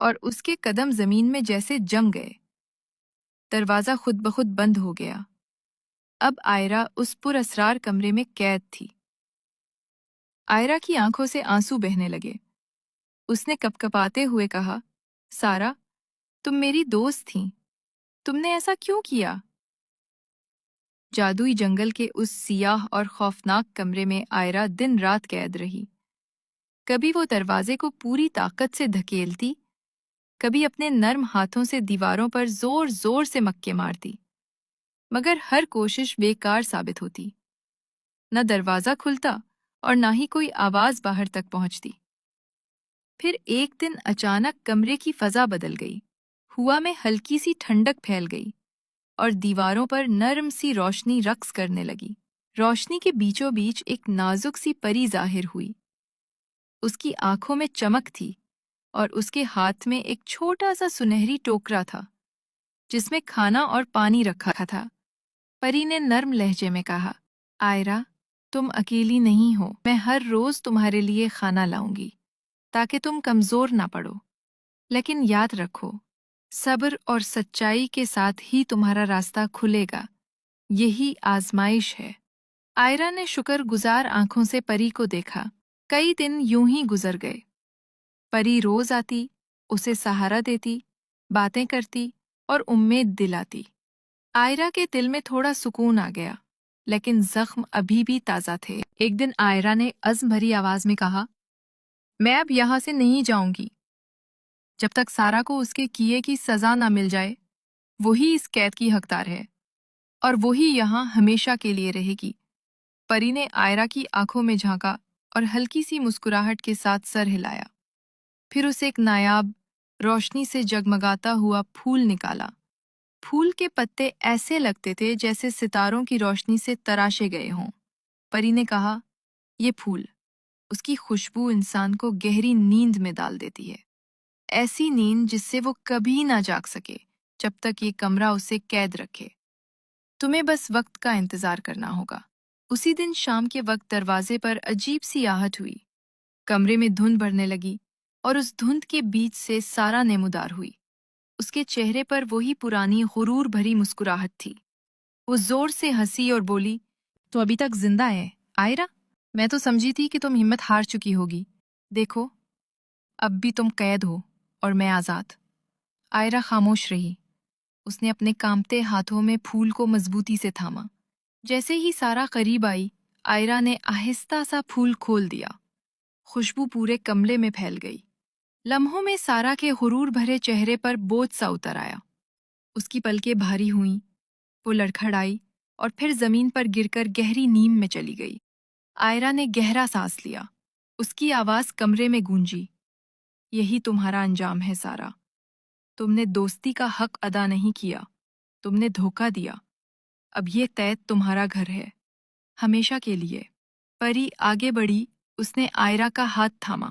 اور اس کے قدم زمین میں جیسے جم گئے۔ دروازہ خود بخود بند ہو گیا۔ اب آئرہ اس پر اسرار کمرے میں قید تھی۔ آئرہ کی آنکھوں سے آنسو بہنے لگے۔ اس نے کپکپاتے ہوئے کہا، سارا، تم میری دوست تھیں، تم نے ایسا کیوں کیا؟ جادوئی جنگل کے اس سیاہ اور خوفناک کمرے میں آئرہ دن رات قید رہی۔ کبھی وہ دروازے کو پوری طاقت سے دھکیلتی، کبھی اپنے نرم ہاتھوں سے دیواروں پر زور زور سے مکے مارتی، مگر ہر کوشش بیکار ثابت ہوتی۔ نہ دروازہ کھلتا اور نہ ہی کوئی آواز باہر تک پہنچتی۔ پھر ایک دن اچانک کمرے کی فضا بدل گئی، ہوا میں ہلکی سی ٹھنڈک پھیل گئی اور دیواروں پر نرم سی روشنی رقص کرنے لگی۔ روشنی کے بیچوں بیچ ایک نازک سی پری ظاہر ہوئی۔ اس کی آنکھوں میں چمک تھی اور اس کے ہاتھ میں ایک چھوٹا سا سنہری ٹوکرا تھا جس میں کھانا اور پانی رکھا تھا۔ پری نے نرم لہجے میں کہا، آئرہ، تم اکیلی نہیں ہو، میں ہر روز تمہارے لیے کھانا لاؤں گی تاکہ تم کمزور نہ پڑو، لیکن یاد رکھو، صبر اور سچائی کے ساتھ ہی تمہارا راستہ کھلے گا، یہی آزمائش ہے۔ آئرہ نے شکر گزار آنکھوں سے پری کو دیکھا۔ کئی دن یوں ہی گزر گئے۔ پری روز آتی، اسے سہارا دیتی، باتیں کرتی اور امید دلاتی۔ آئرہ کے دل میں تھوڑا سکون آ گیا، لیکن زخم ابھی بھی تازہ تھے۔ ایک دن آئرہ نے عزم بھری آواز میں کہا، میں اب یہاں سے نہیں جاؤں گی جب تک سارا کو اس کے کیے کی سزا نہ مل جائے۔ وہی اس قید کی حقدار ہے اور وہی یہاں ہمیشہ کے لیے رہے گی۔ پری نے آئرہ کی آنکھوں میں جھانکا اور ہلکی سی مسکراہٹ کے ساتھ سر ہلایا۔ پھر اسے ایک نایاب، روشنی سے جگمگاتا ہوا پھول نکالا۔ پھول کے پتے ایسے لگتے تھے جیسے ستاروں کی روشنی سے تراشے گئے ہوں۔ پری نے کہا، یہ پھول، اس کی خوشبو انسان کو گہری نیند میں ڈال دیتی ہے، ایسی نیند جس سے وہ کبھی نہ جاگ سکے جب تک یہ کمرہ اسے قید رکھے۔ تمہیں بس وقت کا انتظار کرنا ہوگا۔ اسی دن شام کے وقت دروازے پر عجیب سی آہٹ ہوئی۔ کمرے میں دھند بڑھنے لگی اور اس دھند کے بیچ سے سارا نمودار ہوئی۔ اس کے چہرے پر وہی پرانی غرور بھری مسکراہٹ تھی۔ وہ زور سے ہنسی اور بولی، تو ابھی تک زندہ ہے آئرہ؟ میں تو سمجھی تھی کہ تم ہمت ہار چکی ہوگی۔ دیکھو، اب بھی تم قید ہو اور میں آزاد۔ آئرہ خاموش رہی۔ اس نے اپنے کانپتے ہاتھوں میں پھول کو مضبوطی سے تھاما۔ جیسے ہی سارا قریب آئی، آئرہ نے آہستہ سا پھول کھول دیا۔ خوشبو پورے کمرے میں پھیل گئی۔ لمحوں میں سارا کے غرور بھرے چہرے پر بوجھ سا اتر آیا۔ اس کی پلکیں بھاری ہوئیں، وہ لڑکھڑائی اور پھر زمین پر گر کر گہری نیند میں چلی گئی۔ آئرہ نے گہرا سانس لیا۔ اس کی آواز کمرے میں گونجی، یہی تمہارا انجام ہے سارا۔ تم نے دوستی کا حق ادا نہیں کیا، تم نے دھوکہ دیا۔ اب یہ قید تمہارا گھر ہے، ہمیشہ کے لیے۔ پری آگے بڑھی، اس نے آئرہ کا ہاتھ تھاما۔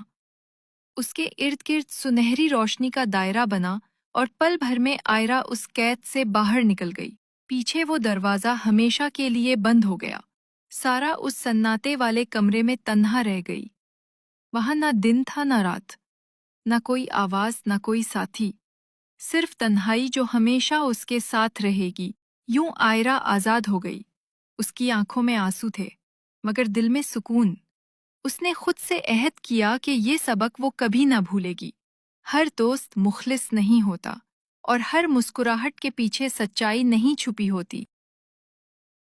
اس کے ارد گرد سنہری روشنی کا دائرہ بنا اور پل بھر میں آئرہ اس قید سے باہر نکل گئی۔ پیچھے وہ دروازہ ہمیشہ کے لیے بند ہو گیا۔ سارا اس سناٹے والے کمرے میں تنہا رہ گئی۔ وہاں نہ دن تھا نہ رات، نہ کوئی آواز نہ کوئی ساتھی، صرف تنہائی جو ہمیشہ اس کے ساتھ رہے گی۔ یوں آئرہ آزاد ہو گئی۔ اس کی آنکھوں میں آنسو تھے، مگر دل میں سکون۔ اس نے خود سے عہد کیا کہ یہ سبق وہ کبھی نہ بھولے گی۔ ہر دوست مخلص نہیں ہوتا اور ہر مسکراہٹ کے پیچھے سچائی نہیں چھپی ہوتی۔